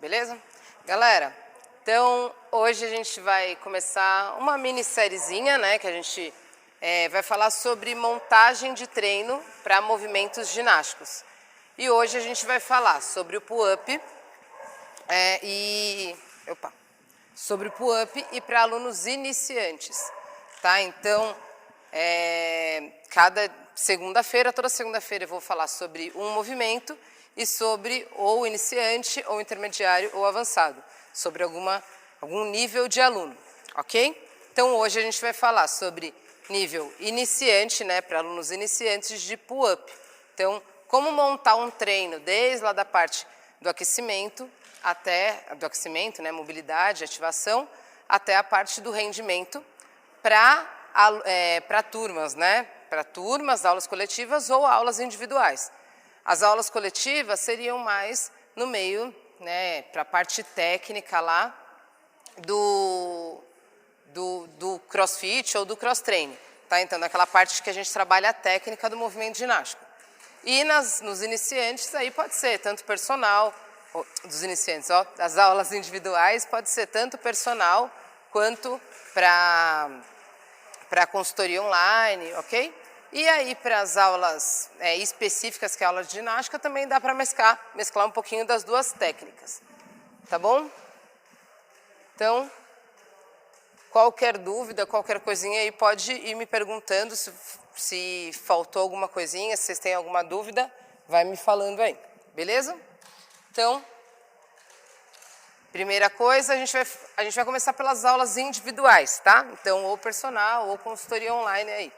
Beleza? Galera, então hoje a gente vai começar uma minissériezinha, né, que a gente vai falar sobre montagem de treino para movimentos ginásticos. E hoje a gente vai falar sobre o pull-up sobre o pull-up e para alunos iniciantes, tá? Então, toda segunda-feira eu vou falar sobre um movimento e sobre ou iniciante, ou intermediário, ou avançado, sobre algum nível de aluno, ok? Então hoje a gente vai falar sobre nível iniciante, né, para alunos iniciantes de pull-up. Então, como montar um treino desde lá da parte do aquecimento, né, mobilidade, ativação, até a parte do rendimento para turmas, né? Para turmas, aulas coletivas ou aulas individuais. As aulas coletivas seriam mais no meio, né, para a parte técnica lá do crossfit ou do cross-training, tá? Então, naquela parte que a gente trabalha a técnica do movimento ginástico. E nos iniciantes, aí pode ser tanto personal, dos iniciantes, das aulas individuais, pode ser tanto personal quanto para consultoria online, ok? E aí, para as aulas específicas, que é a aula de ginástica, também dá para mesclar um pouquinho das duas técnicas, tá bom? Então, qualquer dúvida, qualquer coisinha aí, pode ir me perguntando se faltou alguma coisinha, se vocês têm alguma dúvida, vai me falando aí, beleza? Então, primeira coisa, a gente vai começar pelas aulas individuais, tá? Então, ou personal, ou consultoria online aí.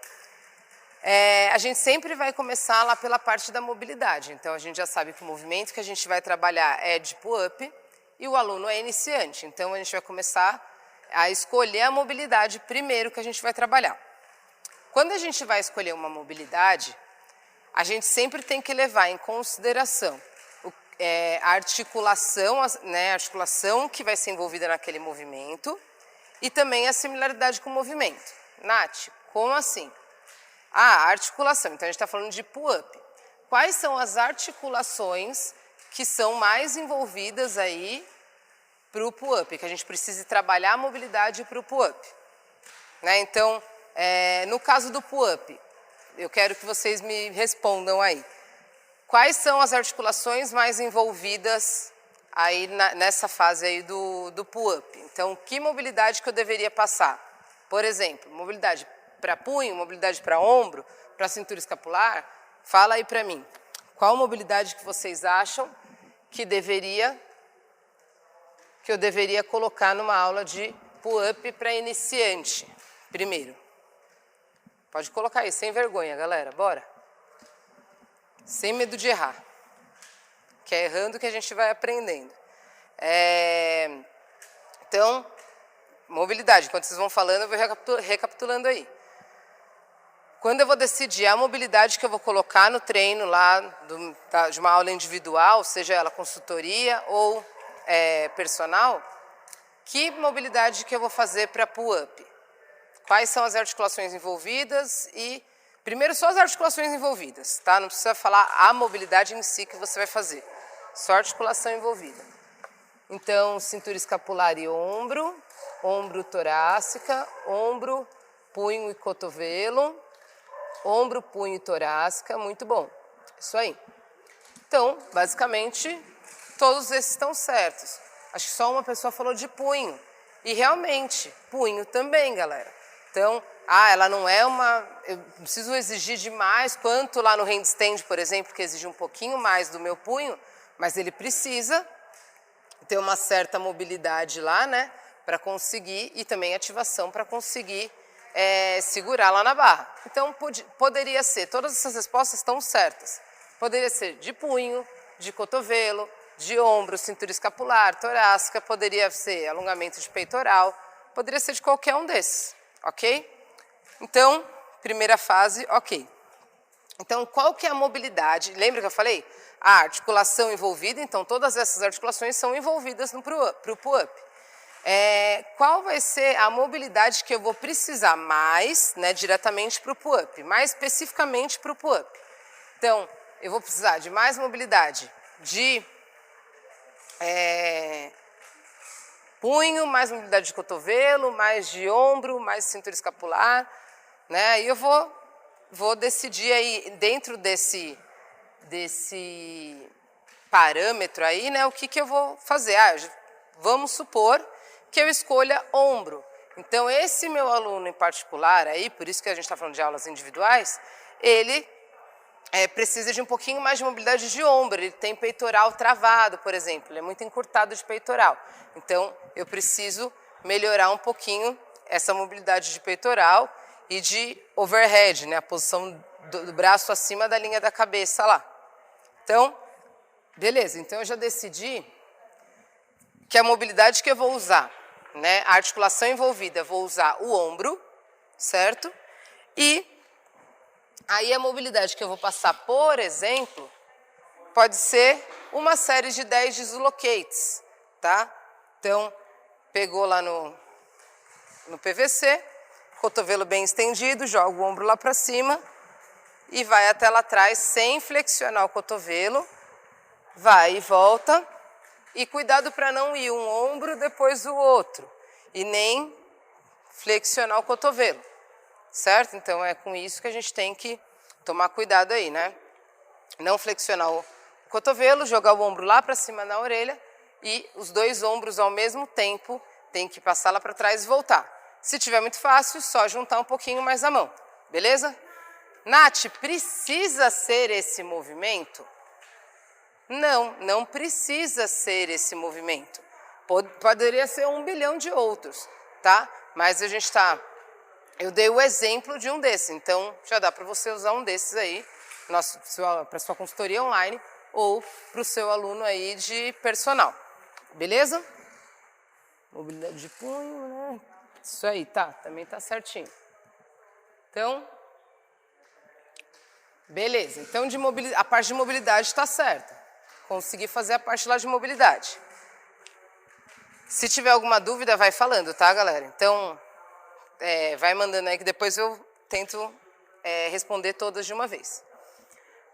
A gente sempre vai começar lá pela parte da mobilidade. Então, a gente já sabe que o movimento que a gente vai trabalhar é de pull-up e o aluno é iniciante. Então, a gente vai começar a escolher a mobilidade primeiro que a gente vai trabalhar. Quando a gente vai escolher uma mobilidade, a gente sempre tem que levar em consideração a articulação, né, a articulação que vai ser envolvida naquele movimento e também a similaridade com o movimento. Nath, como assim? A articulação. Então, a gente está falando de pull-up. Quais são as articulações que são mais envolvidas aí para o pull-up? Que a gente precisa trabalhar a mobilidade para o pull-up. Né? Então, no caso do pull-up, eu quero que vocês me respondam aí. Quais são as articulações mais envolvidas aí nessa fase aí do pull-up? Então, que mobilidade que eu deveria passar? Por exemplo, mobilidade para punho, mobilidade para ombro, para cintura escapular? Fala aí para mim. Qual mobilidade que vocês acham que eu deveria colocar numa aula de pull-up para iniciante primeiro? Pode colocar aí, sem vergonha, galera. Bora. Sem medo de errar. Que é errando que a gente vai aprendendo. Então, mobilidade. Enquanto vocês vão falando, eu vou recapitulando aí. Quando eu vou decidir a mobilidade que eu vou colocar no treino lá de uma aula individual, seja ela consultoria ou personal, que mobilidade que eu vou fazer para pull-up? Quais são as articulações envolvidas e... Primeiro, só as articulações envolvidas, tá? Não precisa falar a mobilidade em si que você vai fazer. Só a articulação envolvida. Então, cintura escapular e ombro, ombro torácica, ombro, punho e cotovelo, ombro, punho e torácica, muito bom. Isso aí. Então, basicamente, todos esses estão certos. Acho que só uma pessoa falou de punho. E realmente, punho também, galera. Então, ela não é eu não preciso exigir demais, quanto lá no handstand, por exemplo, que exige um pouquinho mais do meu punho, mas ele precisa ter uma certa mobilidade lá, né, para conseguir, e também ativação para conseguir segurar lá na barra. Então, poderia ser, todas essas respostas estão certas. Poderia ser de punho, de cotovelo, de ombro, cintura escapular, torácica, poderia ser alongamento de peitoral, poderia ser de qualquer um desses, ok? Então, primeira fase, ok. Então, qual que é a mobilidade? Lembra que eu falei? A articulação envolvida, então todas essas articulações são envolvidas para o pull-up. Qual vai ser a mobilidade que eu vou precisar mais, né, diretamente para o pull-up, mais especificamente para o pull-up? Então, eu vou precisar de mais mobilidade de punho, mais mobilidade de cotovelo, mais de ombro, mais cintura escapular, né? E eu vou decidir aí, dentro desse parâmetro aí, né, o que eu vou fazer. Vamos supor que eu escolha ombro. Então, esse meu aluno em particular, aí, por isso que a gente está falando de aulas individuais, ele precisa de um pouquinho mais de mobilidade de ombro. Ele tem peitoral travado, por exemplo, ele é muito encurtado de peitoral. Então, eu preciso melhorar um pouquinho essa mobilidade de peitoral e de overhead, né, a posição do braço acima da linha da cabeça lá. Então, beleza, então eu já decidi que a mobilidade que eu vou usar, né, a articulação envolvida, eu vou usar o ombro, certo? E aí a mobilidade que eu vou passar, por exemplo, pode ser uma série de 10 dislocates, tá? Então, pegou lá no PVC, cotovelo bem estendido, joga o ombro lá para cima e vai até lá atrás sem flexionar o cotovelo, vai e volta. E cuidado para não ir um ombro depois o outro e nem flexionar o cotovelo, certo? Então é com isso que a gente tem que tomar cuidado aí, né? Não flexionar o cotovelo, jogar o ombro lá para cima na orelha e os dois ombros ao mesmo tempo tem que passar lá para trás e voltar. Se tiver muito fácil, só juntar um pouquinho mais a mão, beleza? Nath, precisa ser esse movimento? Não precisa ser esse movimento. Poderia ser 1 bilhão de outros, tá? Mas eu dei o exemplo de um desses, então já dá para você usar um desses aí para sua consultoria online ou para o seu aluno aí de personal, beleza? Mobilidade de punho, né? Isso aí, tá, também tá certinho. Então, beleza, então a parte de mobilidade está certa. Consegui fazer a parte lá de mobilidade. Se tiver alguma dúvida, vai falando, tá, galera? Então, vai mandando aí que depois eu tento responder todas de uma vez.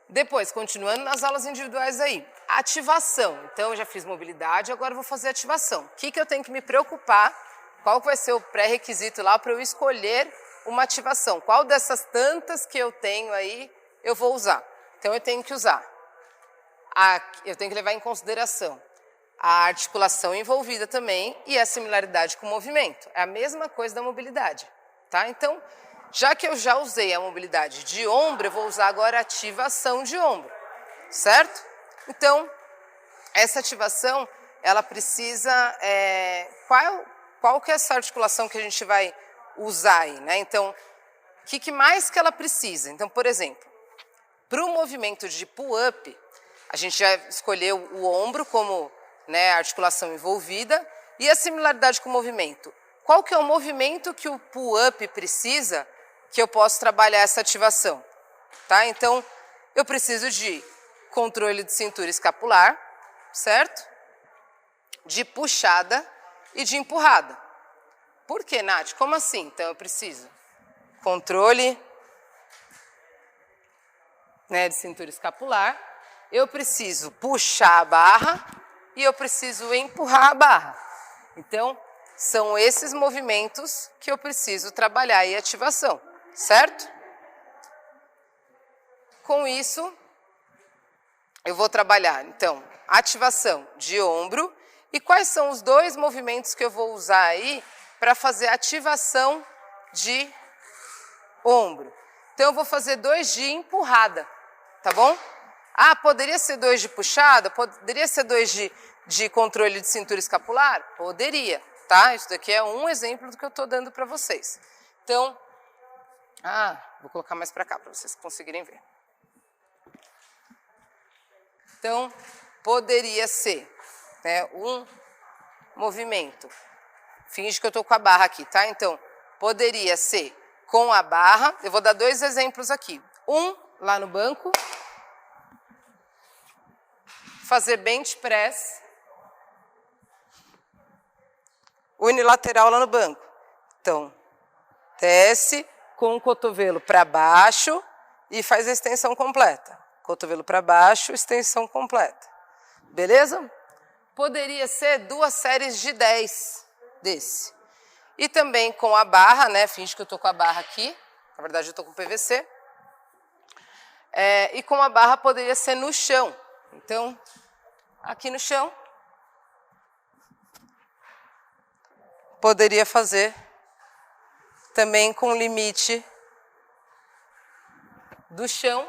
Depois, continuando nas aulas individuais aí, ativação. Então, eu já fiz mobilidade, agora eu vou fazer ativação. O que eu tenho que me preocupar? Qual vai ser o pré-requisito lá para eu escolher uma ativação? Qual dessas tantas que eu tenho aí eu vou usar? Então, eu tenho que usar. Eu tenho que levar em consideração a articulação envolvida também e a similaridade com o movimento. É a mesma coisa da mobilidade, tá? Então, já que eu já usei a mobilidade de ombro, eu vou usar agora a ativação de ombro, certo? Então, essa ativação, ela precisa... Qual que é essa articulação que a gente vai usar aí, né? Então, o que mais que ela precisa? Então, por exemplo, para o movimento de pull-up, a gente já escolheu o ombro como, né, a articulação envolvida e a similaridade com o movimento. Qual que é o movimento que o pull-up precisa que eu posso trabalhar essa ativação? Tá? Então, eu preciso de controle de cintura escapular, certo? De puxada e de empurrada. Por que, Nath? Como assim? Então, eu preciso controle, né, de cintura escapular, eu preciso puxar a barra e eu preciso empurrar a barra. Então, são esses movimentos que eu preciso trabalhar em ativação, certo? Com isso, eu vou trabalhar, então, ativação de ombro. E quais são os dois movimentos que eu vou usar aí para fazer ativação de ombro? Então, eu vou fazer 2 de empurrada, tá bom? Poderia ser 2 de puxada? Poderia ser 2 de controle de cintura escapular? Poderia, tá? Isso daqui é um exemplo do que eu estou dando para vocês. Então, vou colocar mais para cá para vocês conseguirem ver. Então, poderia ser, né, um movimento. Finge que eu estou com a barra aqui, tá? Então, poderia ser com a barra. Eu vou dar 2 exemplos aqui. Um, lá no banco. Fazer bench press unilateral lá no banco. Então, desce com o cotovelo para baixo e faz a extensão completa. Cotovelo para baixo, extensão completa. Beleza? Poderia ser 2 séries de 10 desse. E também com a barra, né? Finge que eu estou com a barra aqui. Na verdade, eu estou com PVC. E com a barra poderia ser no chão. Então, aqui no chão, poderia fazer também com o limite do chão,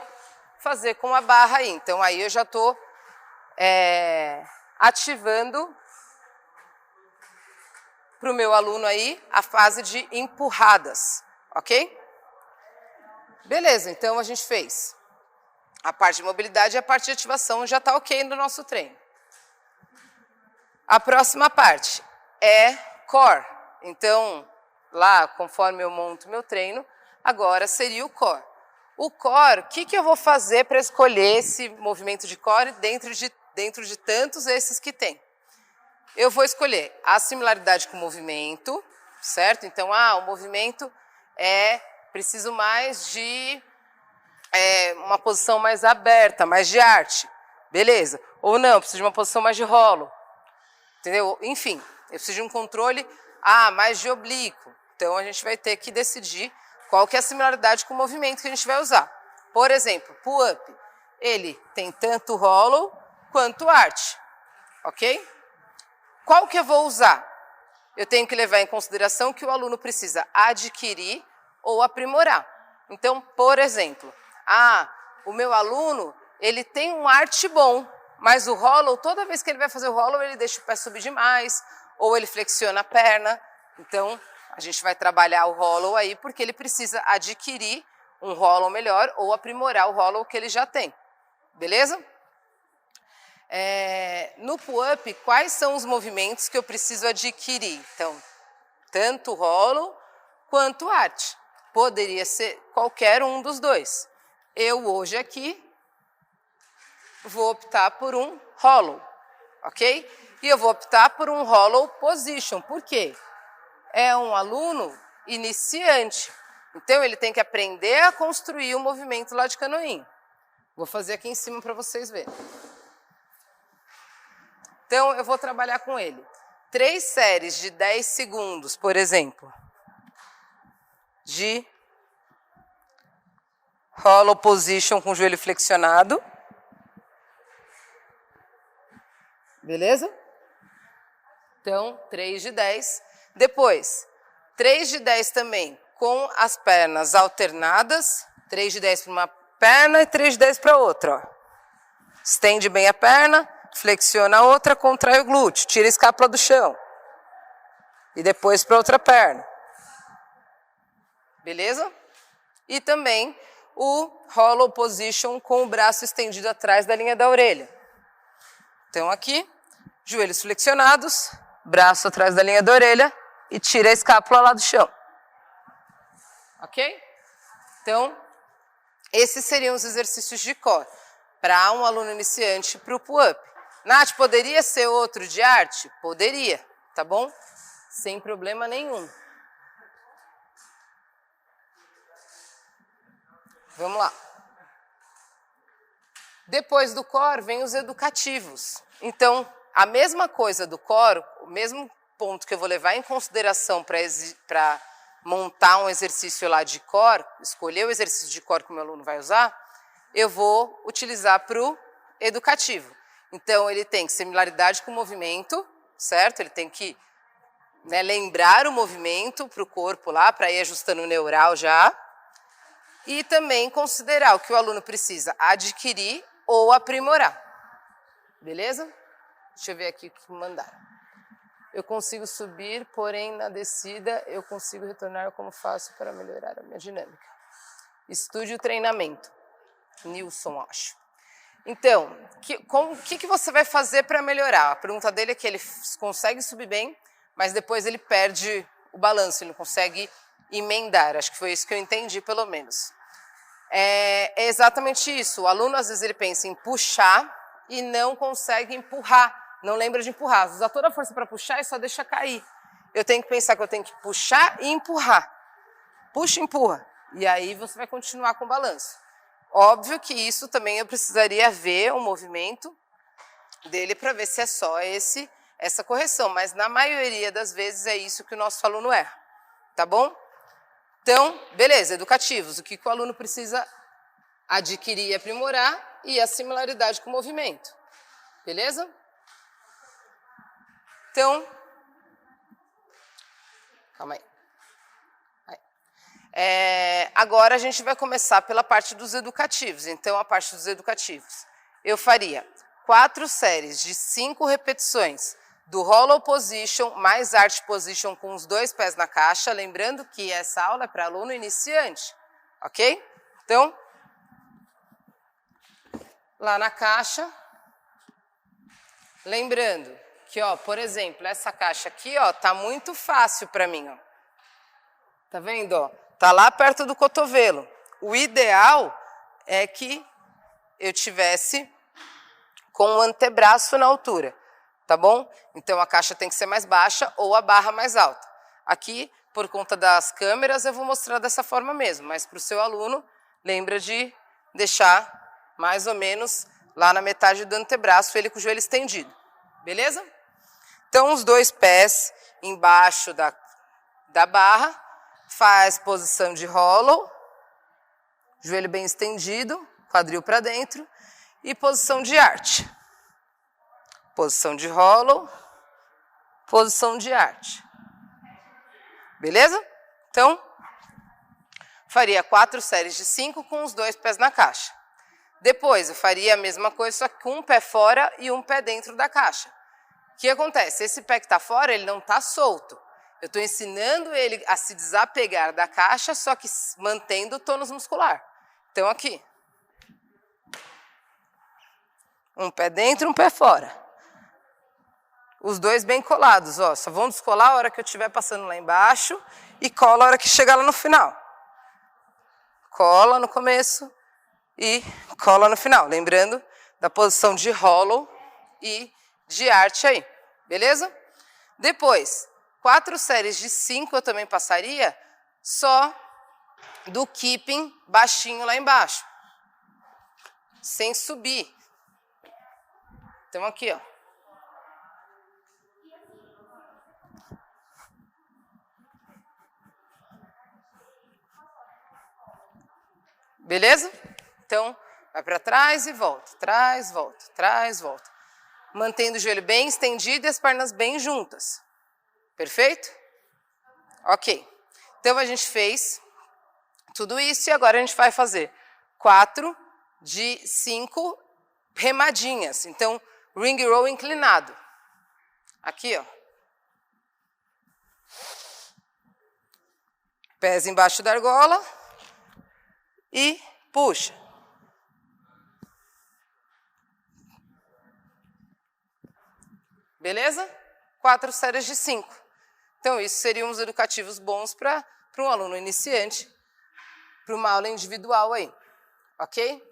fazer com a barra aí. Então, aí eu já estou ativando para o meu aluno aí a fase de empurradas, ok? Beleza, então a gente fez a parte de mobilidade e a parte de ativação já está ok no nosso treino. A próxima parte é core. Então, lá, conforme eu monto meu treino, agora seria o core. O core, o que eu vou fazer para escolher esse movimento de core dentro de tantos esses que tem? Eu vou escolher a similaridade com o movimento, certo? Então, o movimento preciso mais de uma posição mais aberta, mais de arte, beleza. Ou não, eu preciso de uma posição mais de rolo, entendeu? Enfim, eu preciso de um controle mais de oblíquo. Então, a gente vai ter que decidir qual que é a similaridade com o movimento que a gente vai usar. Por exemplo, pull-up, ele tem tanto rolo quanto arte, ok? Qual que eu vou usar? Eu tenho que levar em consideração que o aluno precisa adquirir ou aprimorar. Então, por exemplo, o meu aluno, ele tem um arte bom, mas o hollow, toda vez que ele vai fazer o hollow, ele deixa o pé subir demais, ou ele flexiona a perna. Então, a gente vai trabalhar o hollow aí, porque ele precisa adquirir um hollow melhor ou aprimorar o hollow que ele já tem. Beleza? No pull-up, quais são os movimentos que eu preciso adquirir? Então, tanto hollow quanto arte. Poderia ser qualquer um dos dois. Eu hoje aqui vou optar por um hollow, ok? E eu vou optar por um hollow position. Por quê? É um aluno iniciante. Então, ele tem que aprender a construir o movimento lá de canoinho. Vou fazer aqui em cima para vocês verem. Então, eu vou trabalhar com ele 3 séries de 10 segundos, por exemplo, de hollow position com o joelho flexionado. Beleza? Então, 3 de 10. Depois, 3 de 10 também com as pernas alternadas. 3 de 10 para uma perna e 3 de 10 para outra. Ó. Estende bem a perna, flexiona a outra, contrai o glúteo, tira a escápula do chão. E depois para outra perna. Beleza? E também o hollow position com o braço estendido atrás da linha da orelha. Então aqui, joelhos flexionados, braço atrás da linha da orelha e tira a escápula lá do chão. Ok? Então, esses seriam os exercícios de core para um aluno iniciante para o pull-up. Nath, poderia ser outro de arte? Poderia, tá bom? Sem problema nenhum. Vamos lá. Depois do core, vem os educativos. Então, a mesma coisa do core, o mesmo ponto que eu vou levar em consideração para montar um exercício lá de core, escolher o exercício de core que o meu aluno vai usar, eu vou utilizar para o educativo. Então, ele tem similaridade com o movimento, certo? Ele tem que lembrar o movimento para o corpo lá, para ir ajustando o neural já. E também considerar o que o aluno precisa adquirir ou aprimorar. Beleza? Deixa eu ver aqui o que mandaram. Eu consigo subir, porém na descida eu consigo retornar. Como faço para melhorar a minha dinâmica? Estude o treinamento. Nilson, acho. Então, o que você vai fazer para melhorar? A pergunta dele é que ele consegue subir bem, mas depois ele perde o balanço, ele não consegue emendar. Acho que foi isso que eu entendi, pelo menos. É exatamente isso. O aluno, às vezes, ele pensa em puxar e não consegue empurrar. Não lembra de empurrar. Usa toda a força para puxar e só deixa cair. Eu tenho que pensar que eu tenho que puxar e empurrar. Puxa e empurra. E aí você vai continuar com o balanço. Óbvio que isso também eu precisaria ver o movimento dele para ver se é só essa correção, mas na maioria das vezes é isso que o nosso aluno erra, tá bom? Então, beleza, educativos, o que o aluno precisa adquirir e aprimorar e a similaridade com o movimento, beleza? Então, calma aí. Agora a gente vai começar pela parte dos educativos. Então, a parte dos educativos. Eu faria 4 séries de 5 repetições do Hollow Position mais Arch Position com os 2 pés na caixa. Lembrando que essa aula é para aluno iniciante, ok? Então, lá na caixa, lembrando que, ó, por exemplo, essa caixa aqui, ó, tá muito fácil para mim, ó. Tá vendo, ó? Tá lá perto do cotovelo. O ideal é que eu tivesse com o antebraço na altura, tá bom? Então a caixa tem que ser mais baixa ou a barra mais alta. Aqui, por conta das câmeras, eu vou mostrar dessa forma mesmo, mas para o seu aluno, lembra de deixar mais ou menos lá na metade do antebraço, ele com o joelho estendido, beleza? Então os 2 pés embaixo da barra, faz posição de hollow, joelho bem estendido, quadril para dentro, e posição de arch. Posição de hollow, posição de arch. Beleza? Então, faria 4 séries de 5 com os 2 pés na caixa. Depois, eu faria a mesma coisa, só que com um pé fora e um pé dentro da caixa. O que acontece? Esse pé que está fora, ele não está solto. Eu estou ensinando ele a se desapegar da caixa, só que mantendo o tônus muscular. Então, aqui. Um pé dentro, um pé fora. Os 2 bem colados, ó. Só vão descolar a hora que eu estiver passando lá embaixo e cola a hora que chegar lá no final. Cola no começo e cola no final. Lembrando da posição de hollow e de arch aí. Beleza? Depois, 4 séries de 5 eu também passaria só do keeping baixinho lá embaixo. Sem subir. Então aqui, ó. Beleza? Então, vai para trás e volta. Trás, volta. Trás, volta. Mantendo o joelho bem estendido e as pernas bem juntas. Perfeito? Ok. Então, a gente fez tudo isso e agora a gente vai fazer 4 de 5 remadinhas. Então, ring roll inclinado. Aqui, ó. Pés embaixo da argola e puxa. Beleza? 4 séries de 5. Então, isso seriam os educativos bons para um aluno iniciante, para uma aula individual aí. Ok?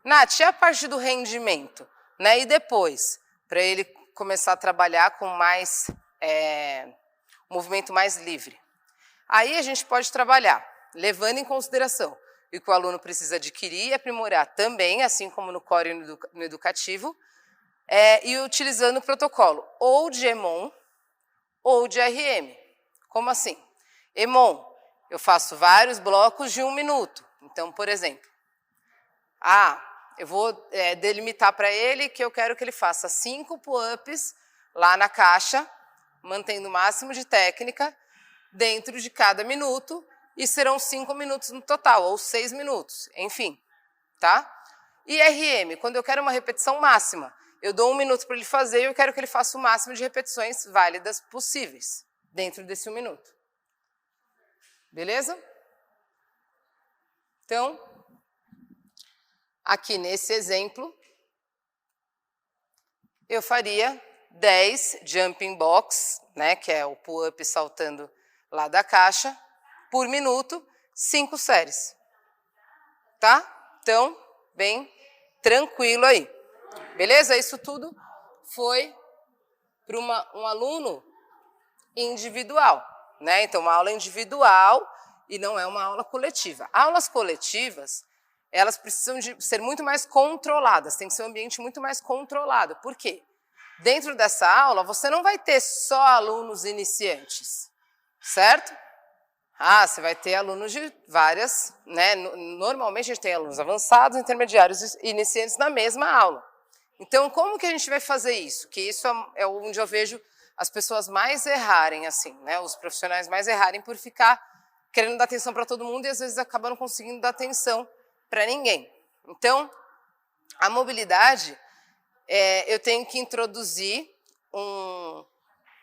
Nath, e a parte do rendimento? Né? E depois, para ele começar a trabalhar com mais movimento mais livre. Aí a gente pode trabalhar, levando em consideração o que o aluno precisa adquirir e aprimorar também, assim como no core e no educativo, e utilizando o protocolo ou de EMON ou de RM. Como assim? EMON, eu faço vários blocos de 1 minuto. Então, por exemplo, eu vou delimitar para ele que eu quero que ele faça 5 pull-ups lá na caixa, mantendo o máximo de técnica dentro de cada minuto, e serão 5 minutos no total, ou 6 minutos, enfim, tá? E RM, quando eu quero uma repetição máxima, eu dou 1 minuto para ele fazer e eu quero que ele faça o máximo de repetições válidas possíveis, dentro desse 1 minuto. Beleza? Então, aqui nesse exemplo, eu faria 10 jumping box, né, que é o pull-up saltando lá da caixa, por minuto, 5 séries. Tá? Então, bem tranquilo aí. Beleza? Isso tudo foi para um aluno individual, né? Então, uma aula individual e não é uma aula coletiva. Aulas coletivas, elas precisam de ser muito mais controladas, tem que ser um ambiente muito mais controlado. Por quê? Dentro dessa aula, você não vai ter só alunos iniciantes, certo? Você vai ter alunos de várias, né? Normalmente a gente tem alunos avançados, intermediários e iniciantes na mesma aula. Então, como que a gente vai fazer isso? Que isso é onde eu vejo as pessoas mais errarem, assim, né? Os profissionais mais errarem por ficar querendo dar atenção para todo mundo e às vezes acabam não conseguindo dar atenção para ninguém. Então, a mobilidade, eu tenho que introduzir um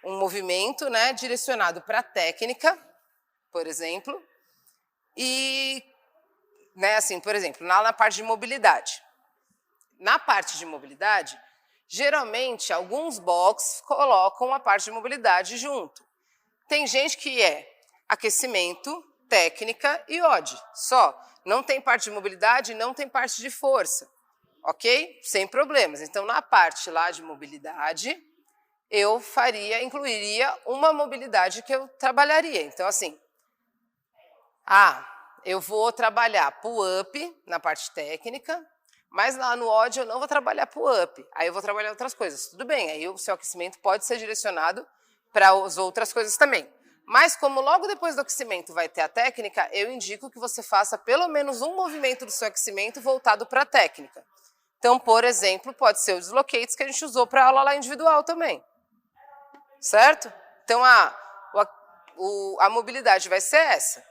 movimento, né, direcionado para a técnica, por exemplo, e, né, assim, por exemplo, na parte de mobilidade. Na parte de mobilidade, geralmente, alguns box colocam a parte de mobilidade junto. Tem gente que é aquecimento, técnica e odd, só. Não tem parte de mobilidade, não tem parte de força, ok? Sem problemas. Então, na parte lá de mobilidade, eu incluiria uma mobilidade que eu trabalharia. Então, assim, eu vou trabalhar pull-up na parte técnica, mas lá no odd eu não vou trabalhar pull-up. Aí eu vou trabalhar outras coisas. Tudo bem, aí o seu aquecimento pode ser direcionado para as outras coisas também. Mas como logo depois do aquecimento vai ter a técnica, eu indico que você faça pelo menos um movimento do seu aquecimento voltado para a técnica. Então, por exemplo, pode ser o dislocates que a gente usou para a aula lá individual também. Certo? Então, a mobilidade vai ser essa.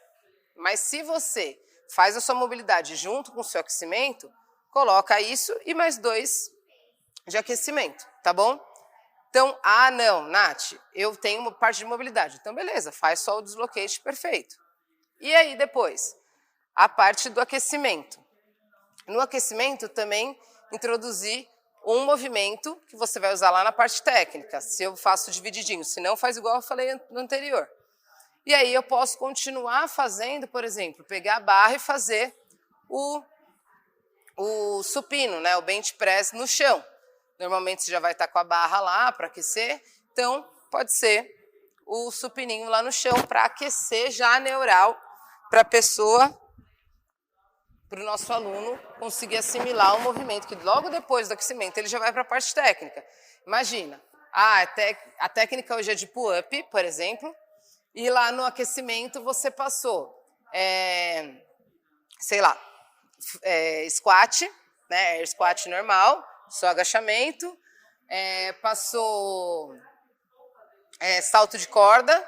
Mas se você faz a sua mobilidade junto com o seu aquecimento, coloca isso e mais 2 de aquecimento, tá bom? Então, não, Nath, eu tenho uma parte de mobilidade. Então, beleza, faz só o dislocate, perfeito. E aí, depois, a parte do aquecimento. No aquecimento, também introduzir um movimento que você vai usar lá na parte técnica, se eu faço divididinho, se não, faz igual eu falei no anterior. E aí eu posso continuar fazendo, por exemplo, pegar a barra e fazer o supino, né, o bench press no chão. Normalmente você já vai estar com a barra lá para aquecer, então pode ser o supininho lá no chão para aquecer já a neural para a pessoa, para o nosso aluno conseguir assimilar o movimento, que logo depois do aquecimento ele já vai para a parte técnica. Imagina, a técnica hoje é de pull-up, por exemplo, e lá no aquecimento você passou, sei lá, squat, né, air squat normal, só agachamento, passou salto de corda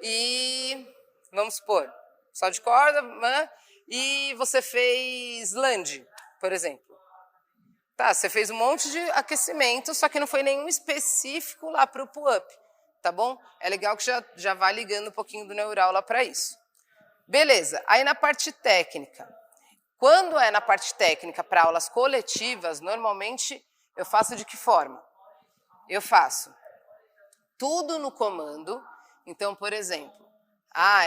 e, vamos supor, salto de corda, e você fez lunge, por exemplo. Tá, você fez um monte de aquecimento, só que não foi nenhum específico lá para o pull-up, tá bom? É legal que já vai ligando um pouquinho do neural lá para isso. Beleza, aí na parte técnica. Quando é na parte técnica para aulas coletivas, normalmente eu faço de que forma? Eu faço tudo no comando. Então, por exemplo,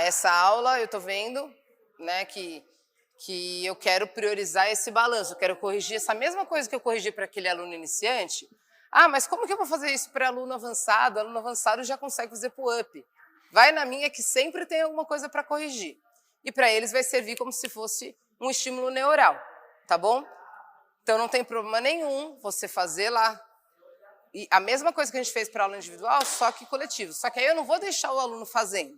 essa aula eu estou vendo, né, que eu quero priorizar esse balanço, eu quero corrigir essa mesma coisa que eu corrigi para aquele aluno iniciante. Mas como que eu vou fazer isso para aluno avançado? Aluno avançado já consegue fazer pull-up. Vai na minha que sempre tem alguma coisa para corrigir. E para eles vai servir como se fosse um estímulo neural, tá bom? Então não tem problema nenhum você fazer lá e a mesma coisa que a gente fez para aula individual, só que coletivo. Só que aí eu não vou deixar o aluno fazendo.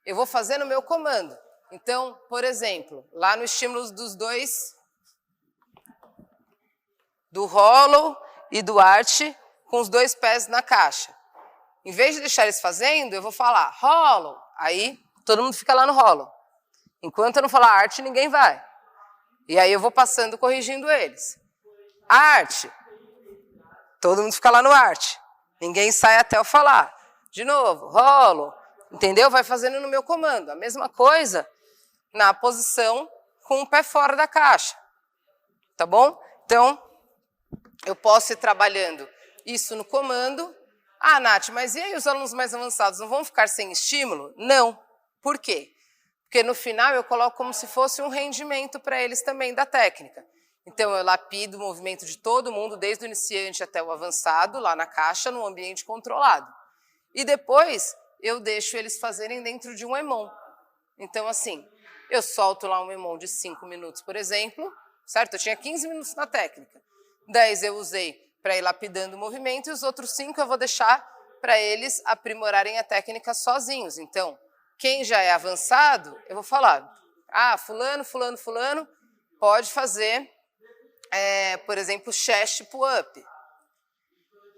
Eu vou fazer no meu comando. Então, por exemplo, lá no estímulo dos dois, do hollow e do arch, com os 2 pés na caixa. Em vez de deixar eles fazendo, eu vou falar hollow. Aí todo mundo fica lá no hollow. Enquanto eu não falar arte, ninguém vai. E aí eu vou passando, corrigindo eles. Arte. Todo mundo fica lá no arte. Ninguém sai até eu falar. De novo, rolo. Entendeu? Vai fazendo no meu comando. A mesma coisa na posição com o pé fora da caixa. Tá bom? Então, eu posso ir trabalhando isso no comando. Nath, mas e aí os alunos mais avançados não vão ficar sem estímulo? Não. Por quê? Porque no final eu coloco como se fosse um rendimento para eles também da técnica. Então eu lapido o movimento de todo mundo, desde o iniciante até o avançado, lá na caixa, num ambiente controlado. E depois eu deixo eles fazerem dentro de um EMON. Então assim, eu solto lá um EMOM de 5 minutos, por exemplo, certo? Eu tinha 15 minutos na técnica. 10 eu usei para ir lapidando o movimento e os outros 5 eu vou deixar para eles aprimorarem a técnica sozinhos. Então, quem já é avançado, eu vou falar, fulano, pode fazer, por exemplo, chest pull-up.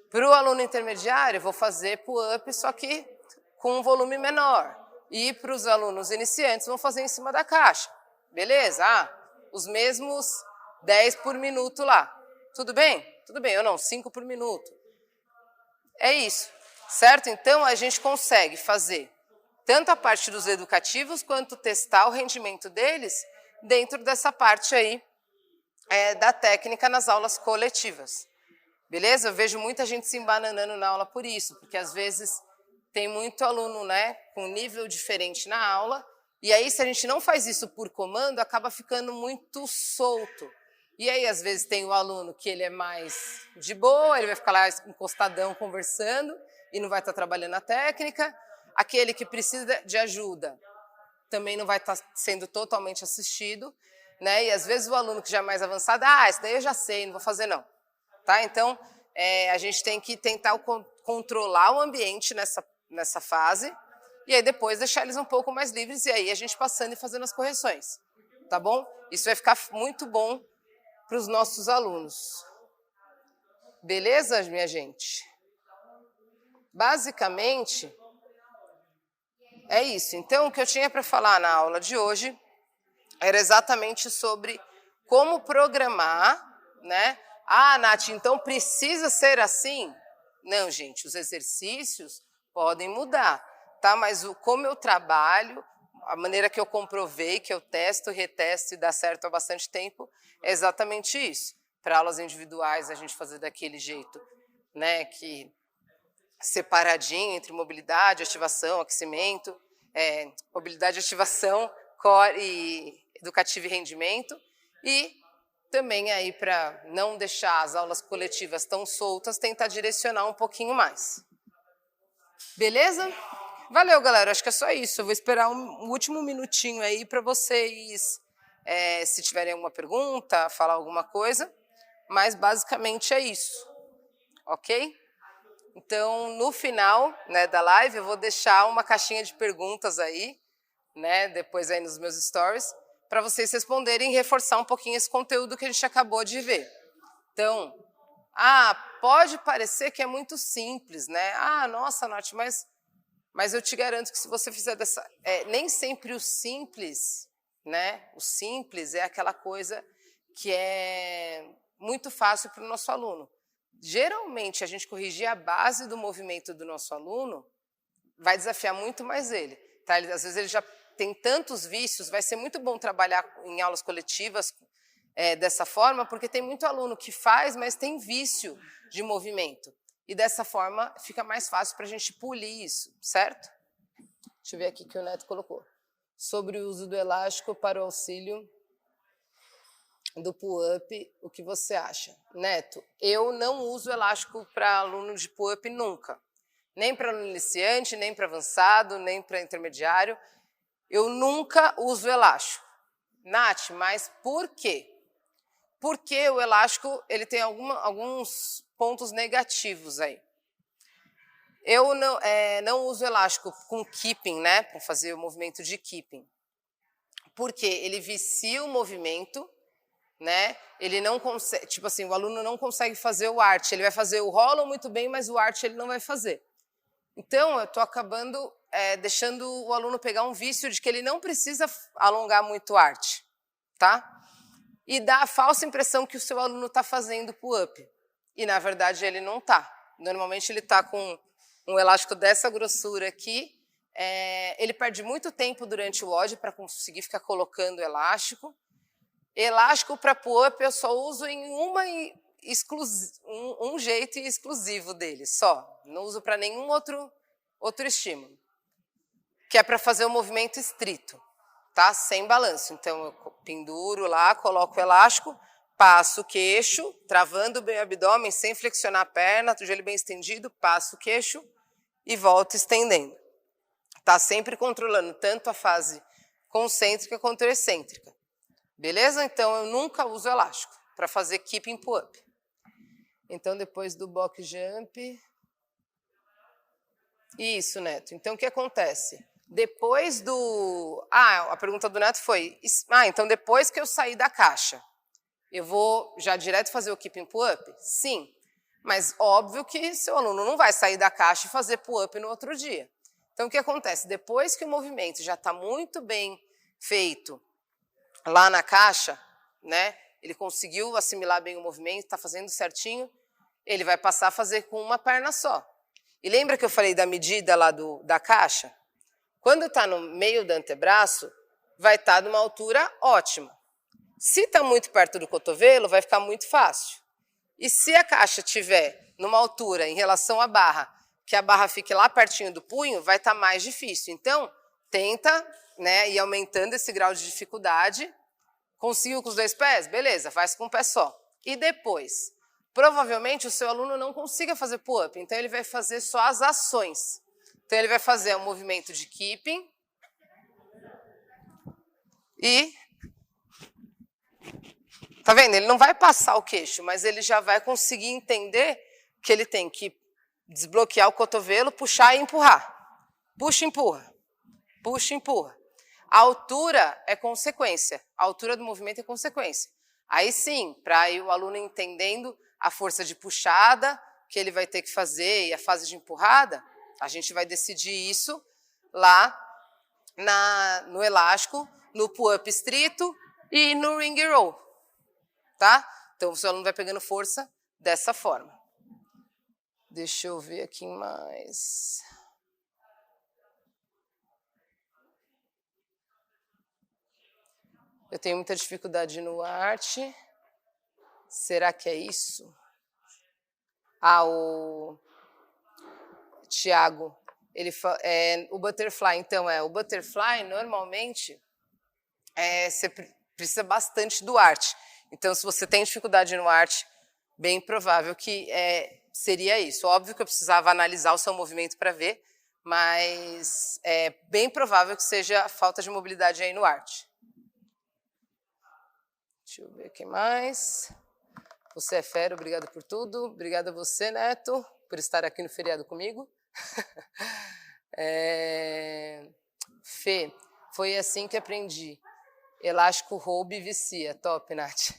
Para o aluno intermediário, eu vou fazer pull-up, só que com um volume menor. E para os alunos iniciantes, vão fazer em cima da caixa. Beleza? Os mesmos 10 por minuto lá. Tudo bem? Tudo bem, ou não, 5 por minuto. É isso, certo? Então, a gente consegue fazer tanto a parte dos educativos, quanto testar o rendimento deles dentro dessa parte aí da técnica nas aulas coletivas. Beleza? Eu vejo muita gente se embananando na aula por isso, porque às vezes tem muito aluno, né, com nível diferente na aula, e aí se a gente não faz isso por comando, acaba ficando muito solto. E aí às vezes tem o aluno que ele é mais de boa, ele vai ficar lá encostadão conversando e não vai estar trabalhando a técnica. Aquele que precisa de ajuda também não vai estar sendo totalmente assistido, né? E às vezes o aluno que já é mais avançado, isso daí eu já sei, não vou fazer não. Tá? Então, a gente tem que tentar controlar o ambiente nessa fase e aí depois deixar eles um pouco mais livres e aí a gente passando e fazendo as correções, tá bom? Isso vai ficar muito bom para os nossos alunos. Beleza, minha gente? Basicamente, é isso. Então, o que eu tinha para falar na aula de hoje era exatamente sobre como programar, né? Nath, então precisa ser assim? Não, gente, os exercícios podem mudar, tá? Mas como eu trabalho, a maneira que eu comprovei, que eu testo, retesto e dá certo há bastante tempo, é exatamente isso. Para aulas individuais, a gente fazer daquele jeito, né? Que separadinho entre mobilidade, ativação, aquecimento, mobilidade, ativação, core e educativo e rendimento, e também aí para não deixar as aulas coletivas tão soltas, tentar direcionar um pouquinho mais. Beleza? Valeu, galera. Acho que é só isso. Eu vou esperar um último minutinho aí para vocês, se tiverem alguma pergunta, falar alguma coisa, mas basicamente é isso. Ok? Então, no final, né, da live, eu vou deixar uma caixinha de perguntas aí, né, depois aí nos meus stories, para vocês responderem e reforçar um pouquinho esse conteúdo que a gente acabou de ver. Então, pode parecer que é muito simples, né? Nossa, Nath, mas eu te garanto que se você fizer dessa... nem sempre o simples, né? O simples é aquela coisa que é muito fácil para o nosso aluno. Geralmente, a gente corrigir a base do movimento do nosso aluno vai desafiar muito mais ele. Tá? Às vezes ele já tem tantos vícios, vai ser muito bom trabalhar em aulas coletivas dessa forma, porque tem muito aluno que faz, mas tem vício de movimento. E dessa forma fica mais fácil para a gente polir isso, certo? Deixa eu ver aqui o que o Neto colocou. Sobre o uso do elástico para o auxílio do pull-up, o que você acha? Neto, eu não uso elástico para aluno de pull-up nunca. Nem para aluno iniciante, nem para avançado, nem para intermediário. Eu nunca uso elástico. Nath, mas por quê? Porque o elástico ele tem alguns pontos negativos aí. Eu não uso elástico com keeping, né, para fazer o movimento de keeping. Porque ele vicia o movimento, né? Ele não consegue, tipo assim, o aluno não consegue fazer o arch, ele vai fazer o hollow muito bem, mas o arch ele não vai fazer. Então, eu estou acabando deixando o aluno pegar um vício de que ele não precisa alongar muito o arch, tá? E dá a falsa impressão que o seu aluno está fazendo pull-up. E, na verdade, ele não está. Normalmente, ele está com um elástico dessa grossura aqui. Ele perde muito tempo durante o WOD para conseguir ficar colocando elástico. Elástico para pull-up eu só uso em um jeito exclusivo dele, só. Não uso para nenhum outro estímulo. Que é para fazer o movimento estrito, tá? Sem balanço. Então, eu penduro lá, coloco o elástico, passo o queixo, travando bem o abdômen, sem flexionar a perna, o joelho bem estendido, passo o queixo e volto estendendo. Tá sempre controlando tanto a fase concêntrica contra excêntrica. Beleza? Então, eu nunca uso elástico para fazer keeping pull-up. Então, depois do box jump... Isso, Neto. Então, o que acontece? Depois do... a pergunta do Neto foi... então depois que eu sair da caixa, eu vou já direto fazer o keeping pull-up? Sim. Mas óbvio que seu aluno não vai sair da caixa e fazer pull-up no outro dia. Então, o que acontece? Depois que o movimento já está muito bem feito lá na caixa, né? Ele conseguiu assimilar bem o movimento, está fazendo certinho, ele vai passar a fazer com uma perna só. E lembra que eu falei da medida lá da caixa? Quando está no meio do antebraço, vai estar numa altura ótima. Se está muito perto do cotovelo, vai ficar muito fácil. E se a caixa estiver numa altura em relação à barra, que a barra fique lá pertinho do punho, vai estar mais difícil. Então, tenta, né, ir aumentando esse grau de dificuldade. Conseguiu com os 2 pés? Beleza, faz com um pé só. E depois? Provavelmente o seu aluno não consiga fazer pull-up, então ele vai fazer só as ações. Então ele vai fazer um movimento de keeping e... Tá vendo? Ele não vai passar o queixo, mas ele já vai conseguir entender que ele tem que desbloquear o cotovelo, puxar e empurrar. Puxa, empurra. Puxa, empurra. A altura é consequência. A altura do movimento é consequência. Aí sim, para o aluno entendendo a força de puxada que ele vai ter que fazer e a fase de empurrada, a gente vai decidir isso lá no elástico, no pull-up estrito e no ring roll. Tá? Então, o seu aluno vai pegando força dessa forma. Deixa eu ver aqui mais. Eu tenho muita dificuldade no arte. Será que é isso? O Tiago, o butterfly. Então, o butterfly, normalmente, você precisa bastante do arte. Então, se você tem dificuldade no arte, bem provável que seria isso. Óbvio que eu precisava analisar o seu movimento para ver, mas é bem provável que seja a falta de mobilidade aí no arte. Deixa eu ver o que mais. Você é fera, obrigado por tudo. Obrigada a você, Neto, por estar aqui no feriado comigo. Fê, foi assim que aprendi. Elástico rouba e vicia. Top, Nath.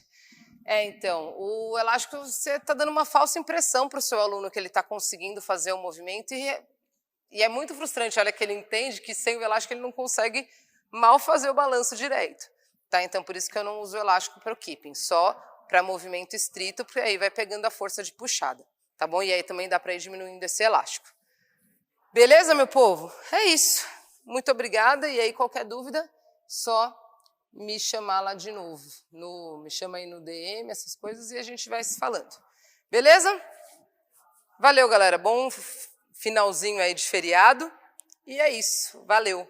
Então, o elástico, você está dando uma falsa impressão para o seu aluno que ele está conseguindo fazer o movimento e é muito frustrante. Olha que ele entende que sem o elástico ele não consegue mal fazer o balanço direito. Tá? Então, por isso que eu não uso o elástico para o keeping, só para movimento estrito, porque aí vai pegando a força de puxada. Tá bom? E aí também dá para ir diminuindo esse elástico. Beleza, meu povo? É isso. Muito obrigada. E aí, qualquer dúvida, só me chamar lá de novo. Me chama aí no DM, essas coisas, e a gente vai se falando. Beleza? Valeu, galera. Bom finalzinho aí de feriado. E é isso. Valeu.